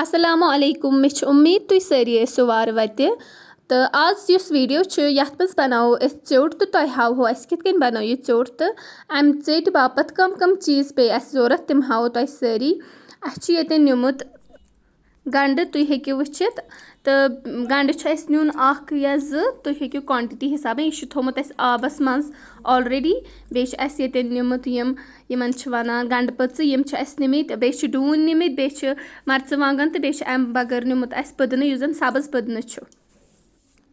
السلام علیکم مےٚ چھِ اُمید تُہۍ سٲری ٲسِو وارٕ وَتہِ تہٕ آز یُس ویٖڈیو چھُ یَتھ منٛز بَناوو أسۍ ژیوٚٹ تہٕ تۄہہِ ہاوہو اَسہِ کِتھ کٔنۍ بَنٲو یہِ ژیوٚٹ تہٕ اَمہِ ژیٚٹہِ باپَتھ کَم چیٖز پیٚیہِ اَسہِ ضوٚرَتھ تِم ہاوو تۄہہِ سٲری اَسہِ چھُ ییٚتٮ۪ن نیُمُت گَنٛڈٕ تُہۍ ہیٚکِو وٕچھِتھ تہٕ گَنٛڈٕ چھُ اَسہِ نیُن 1 یا 2 تُہۍ ہیٚکِو کوانٹِٹی حِسابہٕ یہِ چھُ تھوٚمُت اَسہِ آبَس منٛز آلرٔڈی بیٚیہِ چھِ اَسہِ ییٚتٮ۪ن نیُمُت یِمَن چھِ وَنان گَنٛڈٕ پٔژٕ یِم چھِ اَسہِ نِمٕتۍ بیٚیہِ چھِ ڈوٗنۍ نِمٕتۍ بیٚیہِ چھِ مَرژٕوانٛگَن تہٕ بیٚیہِ چھِ اَمہِ بغٲر نیُمُت اَسہِ پٔدنہٕ یُس زَن سَبٕز پٔدنہٕ چھُ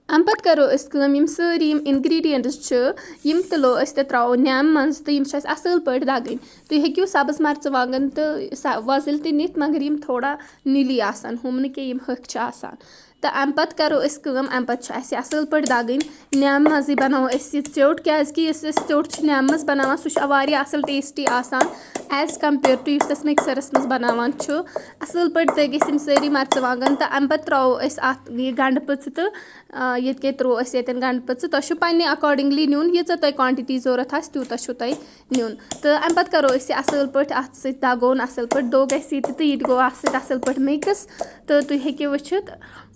اَمہِ پَتہٕ کَرو أسۍ کٲم یِم سٲری یِم اِنگرٛیٖڈِیَنٹٕس چھِ یِم تُلو أسۍ تہٕ ترٛاوو نٮ۪امہِ منٛز تہٕ یِم چھِ اَسہِ اَصٕل پٲٹھۍ دَگٕنۍ تُہۍ ہیٚکِو سَبٕز مَرژٕوانٛگَن تہٕ وۄزٕلۍ تہِ نِتھ مگر یِم تھوڑا نیٖلی آسان ہُم نہٕ کینٛہہ یِم ہوٚکھۍ چھِ آسان تہٕ اَمہِ پَتہٕ کَرو أسۍ کٲم اَمہِ پَتہٕ چھُ اَسہِ یہِ اَصٕل پٲٹھۍ دَگٕنۍ نٮ۪امہِ منٛزٕے بَناوو أسۍ یہِ ژیوٚٹ کیٛازِکہِ یُس أسۍ ژیوٚٹ چھِ نٮ۪امہِ منٛز بَناوان سُہ چھُ واریاہ اَصٕل ٹیسٹی آسان ایز کَمپِیٲڈ ٹُو یُس أسۍ مِکسَرَس منٛز بَناوان چھُ اَصٕل پٲٹھۍ دٔگۍ أسۍ یِم سٲری مَرژٕوانٛگَن تہٕ اَمہِ پَتہٕ ترٛاوو أسۍ اَتھ یہِ گَنٛڈٕ پٔژٕ تہٕ ییٚتہِ کیٛاہ ترٛوو أسۍ ییٚتٮ۪ن گَنٛڈٕ پٔژٕ تۄہہِ چھُو پنٛنہِ اَکاڈِنٛگلی نیُن ییٖژاہ تۄہہِ کوانٹِٹی ضوٚرَتھ آسہِ تیوٗتاہ چھُو تۄہہِ نیُن تہٕ اَمہِ پَتہٕ کَرو أسۍ یہِ اَصٕل پٲٹھۍ اَتھ سۭتۍ دَگون اَصٕل پٲٹھۍ دوٚگ اَسہِ یہِ تہِ تہٕ یہِ تہِ گوٚو اَتھ سۭتۍ اَصٕل پٲٹھۍ مِکٕس تہٕ تُہۍ ہیٚکِو وٕچھِتھ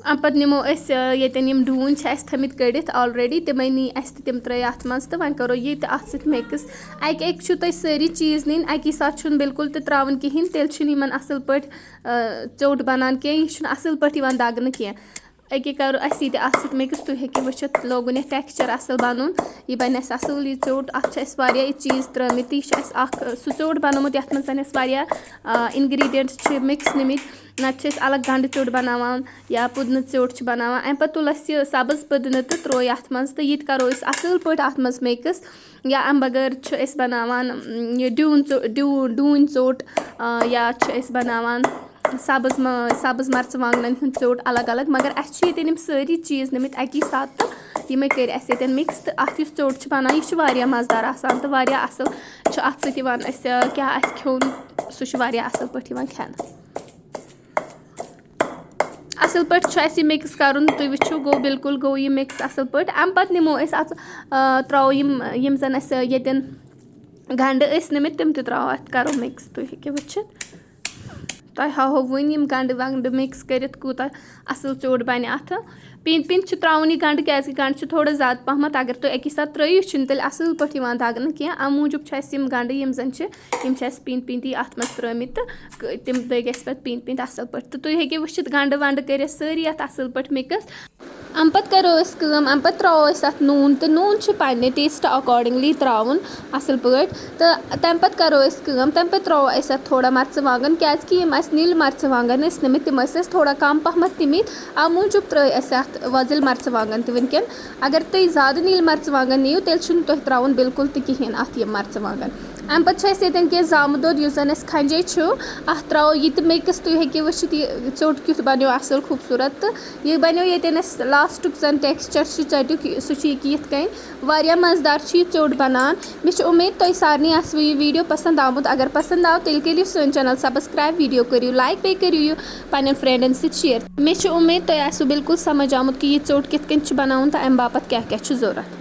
اَمہِ پَتہٕ نِمو أسۍ ییٚتٮ۪ن یِم ڈوٗنۍ چھِ اَسہِ تھٲمٕتۍ کٔڑِتھ آلرٔڈی تِمَے نی اَسہِ تہٕ تِم ترٛٲے اَتھ منٛز تہٕ وۄنۍ کَرو یہِ تہِ اَتھ سۭتۍ مِکٕس اَکہِ چھُو تۄہہِ سٲری چیٖز نِنۍ اَکی ساتہٕ چھُنہٕ بِلکُل تہِ ترٛاوٕنۍ کِہیٖنۍ تیٚلہِ چھُنہٕ یِمَن اَصٕل پٲٹھۍ ژیوٚٹ بَنان کینٛہہ یہِ چھُنہٕ اَصٕل پٲٹھۍ یِوان دَگنہٕ کینٛہہ أکیٛاہ کَرو اَسہِ یہِ تہِ اَتھ سۭتۍ مِکٕس تُہۍ ہیٚکِو وٕچھِتھ لوگُن یَتھ ٹٮ۪کسچَر اَصٕل بَنُن یہِ بَنہِ اَسہِ اَصٕل یہِ ژیوٚٹ اَتھ چھِ اَسہِ واریاہ یہِ چیٖز ترٛٲمٕتۍ تہٕ یہِ چھِ اَسہِ اَکھ سُہ ژیوٚٹ بَنومُت یَتھ منٛز اَسہِ واریاہ اِنگرٛیٖڈِیَنٹٕس چھِ مِکٕس نِمٕتۍ نَتہٕ چھِ أسۍ الگ گَنٛڈٕ ژیوٚٹ بَناوان یا پُدنہٕ ژیوٚٹ چھِ بَناوان اَمہِ پَتہٕ تُل اَسہِ یہِ سَبٕز پٔدنہٕ تہٕ ترٛوو یَتھ منٛز تہٕ یہِ تہِ کَرو أسۍ اَصٕل پٲٹھۍ اَتھ منٛز مِکٕس یا اَمہِ بغٲر چھُ أسۍ بَناوان یہِ ڈوٗنۍ ژوٚٹ یا چھِ أسۍ بَناوان سَبٕز مَرژٕوانٛگنَن ہُنٛد ژیوٚٹ الگ الگ مگر اَسہِ چھِ ییٚتٮ۪ن یِم سٲری چیٖز نِمٕتۍ اَکی ساتہٕ تہٕ یِمَے کٔرۍ اَسہِ ییٚتٮ۪ن مِکٕس تہٕ اَتھ یُس ژیوٚٹ چھِ بَنان یہِ چھُ واریاہ مَزٕدار آسان تہٕ واریاہ اَصٕل چھُ اَتھ سۭتۍ یِوان اَسہِ کیٛاہ آسہِ کھیوٚن سُہ چھُ واریاہ اَصٕل پٲٹھۍ یِوان کھٮ۪نہٕ اَصٕل پٲٹھۍ چھُ اَسہِ یہِ مِکٕس کَرُن تُہۍ وٕچھِو گوٚو بِلکُل گوٚو یہِ مِکٕس اَصٕل پٲٹھۍ اَمہِ پَتہٕ نِمو أسۍ اَتھ ترٛاوو یِم زَن اَسہِ ییٚتٮ۪ن گَنٛڈٕ ٲسۍ نِمٕتۍ تِم تہِ ترٛاوو اَتھ کَرو مِکٕس تُہۍ ہیٚکِو وٕچھِتھ تۄہہِ ہاوہو وٕنۍ یِم گَنٛڈٕ وَنٛڈٕ مِکٕس کٔرِتھ کوٗتاہ اَصٕل ژیوٚٹ بَنہِ اَتھٕ پیٖنٛتہِ چھُ ترٛاوُن یہِ گَنٛڈٕ کیٛازِکہِ گَنٛڈٕ چھُ تھوڑا زیادٕ پَہمَتھ اگر تُہۍ اَکی ساتہٕ ترٛٲیِو چھُنہٕ تیٚلہِ اَصٕل پٲٹھۍ یِوان دَگنہٕ کینٛہہ اَمہِ موٗجوٗب چھِ اَسہِ یِم گَنٛڈٕ یِم زَن چھِ یِم چھِ اَسہِ پیٖنٛتہِ اَتھ منٛز ترٛٲمٕتۍ تہٕ تِم دٔگۍ اَسہِ پَتہٕ پیٖنٛتہِ اَصٕل پٲٹھۍ تہٕ تُہۍ ہیٚکِو وٕچھِتھ گَنٛڈٕ وَنٛڈٕ کٔرِتھ سٲری اَتھ اَصٕل پٲٹھۍ مِکٕس اَمہِ پَتہٕ کَرو أسۍ کٲم اَمہِ پَتہٕ ترٛاوو أسۍ اَتھ نوٗن تہٕ نوٗن چھُ پنٛنہِ ٹیسٹ اکاڈِنٛگلی ترٛاوُن اَصٕل پٲٹھۍ تہٕ تَمہِ پَتہٕ کَرو أسۍ کٲم تَمہِ پَتہٕ ترٛاوو أسۍ اَتھ تھوڑا مَرژٕوانٛگَن کیٛازِکہِ یِم اَسہِ نیٖلۍ مَرژٕوانٛگَن ٲسۍ نِمٕتۍ تِم ٲسۍ اَسہِ تھوڑا کَم پَہمَتھ نِمٕتۍ اَمہِ موٗجوٗب ترٛٲے اَسہِ اَتھ وۄزٕلۍ مَرژٕوانٛگَن تہِ وٕنۍکٮ۪ن اگر تُہۍ زیادٕ نیٖلۍ مَرژٕوانٛگَن نِیِو تیٚلہِ چھُنہٕ تۄہہِ ترٛاوُن بِلکُل تہِ کِہیٖنۍ اَتھ یِم مَرژٕوانٛگَن اَمہِ پَتہٕ چھِ اَسہِ ییٚتٮ۪ن کینٛہہ زامہٕ دۄد یُس زَن اَسہِ کھَنجے چھُ اَتھ ترٛاوو یہِ تہِ مِکٕس تُہۍ ہیٚکِو وٕچھِتھ یہِ ژیوٚٹ کیُتھ بَنیو اَصٕل خوٗبصوٗرت تہٕ یہِ بَنیو ییٚتٮ۪ن اَسہِ لاسٹُک زَن ٹٮ۪کسچَر چھُ ژَٹیُک سُہ چھُ یہِ کہِ یِتھ کٔنۍ واریاہ مَزٕدار چھُ یہِ ژیوٚٹ بَنان مےٚ چھِ اُمید تۄہہِ سارنٕے آسِوٕ یہِ ویٖڈیو پَسنٛد آمُت اگر پَسنٛد آو تیٚلہِ کٔرِو سٲنۍ چَنَل سَبسکرایب ویٖڈیو کٔرِو لایک بیٚیہِ کٔرِو یہِ پنٛنٮ۪ن فرٛٮ۪نٛڈَن سۭتۍ شِیَر مےٚ چھِ اُمید تۄہہِ آسِوٕ بِلکُل سَمٕجھ آمُت کہِ یہِ ژیوٚٹ کِتھ کٔنۍ چھُ بَناوُن تہٕ اَمہِ باپَتھ کیٛاہ کیٛاہ چھُ ضوٚرَتھ